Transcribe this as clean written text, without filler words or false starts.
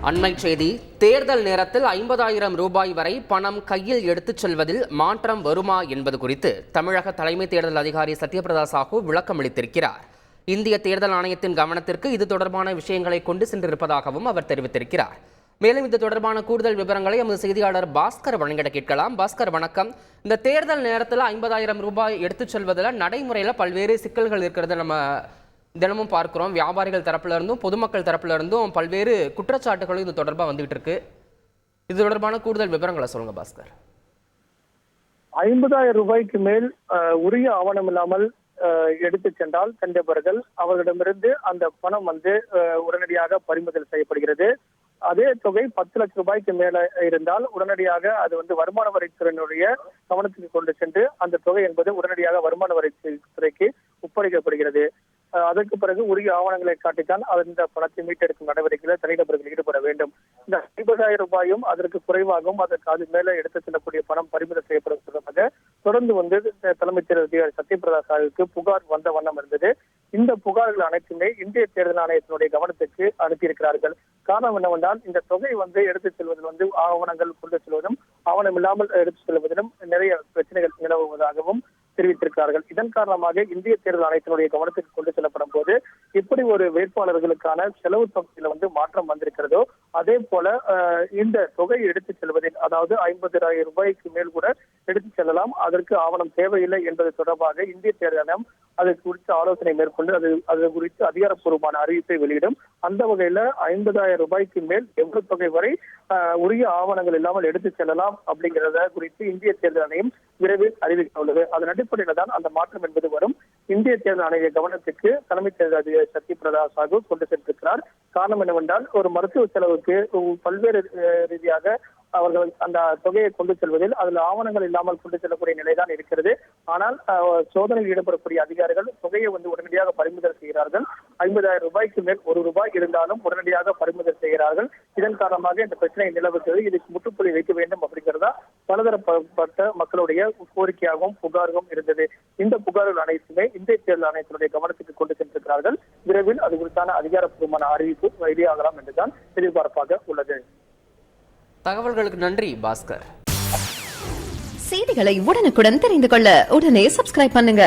அண்மை செய்தி. தேர்தல் நேரத்தில் 50,000 ரூபாய் வரை பணம் கையில் எடுத்துச் செல்வதில் மாற்றம் வருமா என்பது குறித்து தமிழக தலைமை தேர்தல் அதிகாரி சத்யபிரதா சாஹூ விளக்கம் அளித்திருக்கிறார். இந்திய தேர்தல் ஆணையத்தின் கவனத்திற்கு இது தொடர்பான விஷயங்களை கொண்டு சென்றிருப்பதாகவும் அவர் தெரிவித்திருக்கிறார். மேலும் இது தொடர்பான கூடுதல் விவரங்களை எமது செய்தியாளர் பாஸ்கர் வழங்கிட கேட்கலாம். பாஸ்கர், வணக்கம். இந்த தேர்தல் நேரத்தில் 50,000 ரூபாய் எடுத்துச் செல்வதில் நடைமுறையில் பல்வேறு சிக்கல்கள் இருக்கிறத நம்ம தினமும் பார்க்கிறோம். வியாபாரிகள் தரப்புல இருந்தும் பொதுமக்கள் தரப்புல இருந்தும் பல்வேறு குற்றச்சாட்டுகளும் இது தொடர்பாக வந்துகிட்டு இருக்கு. இது தொடர்பான கூடுதல் விவரங்களை சொல்லுங்க பாஸ்கர். 50,000 ரூபாய்க்கு மேல் உரிய ஆவணம் இல்லாமல் எடுத்து சென்றால் கண்டவர்கள் அவர்களிடமிருந்து அந்த பணம் உடனடியாக பறிமுதல் செய்யப்படுகிறது. அதே தொகை 10 லட்சம் ரூபாய்க்கு மேல இருந்தால் உடனடியாக அது வருமான வரித்துறையினுடைய கவனத்துக்கு கொண்டு சென்று அந்த தொகை என்பது உடனடியாக வருமான வரித்துறைக்கு ஒப்படைக்கப்படுகிறது. அதற்கு பிறகு உரிய ஆவணங்களை காட்டித்தான் அந்த பணத்தை மீட்டெடுக்கும் நடவடிக்கைகளில் தனிநபர்கள் ஈடுபட வேண்டும். இந்த 50,000 ரூபாயும் அதற்கு குறைவாகவும் அதற்கு அது மேல எடுத்து செல்லக்கூடிய பணம் பறிமுதல் செய்யப்படுவதாக தொடர்ந்து தலைமை தேர்தல் அதிகாரி சத்யபிரதா சாஹூவுக்கு புகார் வந்த வண்ணம் இருந்தது. இந்த புகார்கள் அனைத்துமே இந்திய தேர்தல் ஆணையத்தினுடைய கவனத்துக்கு அனுப்பியிருக்கிறார்கள். காரணம் என்னவென்றால் இந்த தொகை எடுத்துச் செல்வதில் ஆவணங்கள் கொண்டு செல்வதும் ஆவணம் இல்லாமல் எடுத்துச் செல்வதிலும் நிறைய பிரச்சனைகள் நிலவுவதாகவும் தெரிவித்திருக்கிறார்கள். இதன் காரணமாக இந்திய தேர்தல் ஆணையத்தினுடைய கவனத்துக்கு கொண்டு செல்லப்படும் போது இப்படி ஒரு வேட்பாளர்களுக்கான செலவு தொகையில மாற்றம் வந்திருக்கிறதோ அதே போல இந்த தொகையை எடுத்துச் செல்வதில், அதாவது 50,000 ரூபாய்க்கு மேல் கூட எடுத்துச் செல்லலாம், அதற்கு ஆவணம் தேவையில்லை என்பது தொடர்பாக இந்திய தேர்தல் ஆணையம் அது குறித்து ஆலோசனை மேற்கொண்டு அது குறித்து அதிகாரப்பூர்வமான அறிவிப்பை வெளியிடும். அந்த வகையில 50,000 ரூபாய்க்கு மேல் எவ்வளவு தொகை வரை உரிய ஆவணங்கள் இல்லாமல் எடுத்துச் செல்லலாம் அப்படிங்கிறத குறித்து இந்திய தேர்தல் ஆணையம் விரைவில் அறிவிக்க உள்ளது. அதன் அடிப்படையில தான் அந்த மாற்றம் என்பது வரும். இந்திய தேர்தல் ஆணைய கவனத்துக்கு தலைமை தேர்தல் அதிகாரி சத்யபிரதா சாஹூ கொண்டு சென்றிருக்கிறார். காரணம் என்னவென்றால் ஒரு மருத்துவ செலவுக்கு பல்வேறு ரீதியாக அவர்கள் அந்த தொகையை கொண்டு செல்வதில் அதில் ஆவணங்கள் இல்லாமல் கொண்டு செல்லக்கூடிய நிலைதான் இருக்கிறது. ஆனால் சோதனையில் ஈடுபடக்கூடிய அதிகாரிகள் தொகையை உடனடியாக பறிமுதல் செய்கிறார்கள். 50,000 ரூபாய்க்கு மேல் 1 ரூபாய் இருந்தாலும் உடனடியாக பறிமுதல் செய்கிறார்கள். இதன் காரணமாக இந்த பிரச்சனை நிலவுகிறது. இதுக்கு முற்றுப்புள்ளி வைக்க வேண்டும் அப்படிங்கிறதா பலதரப்பட்ட மக்களுடைய கோரிக்கையாகவும் புகாரும் இருந்தது. இந்த புகார்கள் அனைத்துமே இந்திய தேர்தல் ஆணையத்தினுடைய கவனத்துக்கு கொண்டு சென்றிருக்கிறார்கள். விரைவில் அது குறித்தான அதிகாரப்பூர்வமான அறிவிப்பு வெளியாகலாம் என்றுதான் எதிர்பார்ப்பாக உள்ளது. தகவல்களுக்கு நன்றி பாஸ்கர். செய்திகளை உடனுக்குடன் தெரிந்து கொள்ள உடனே சப்ஸ்கிரைப் பண்ணுங்க.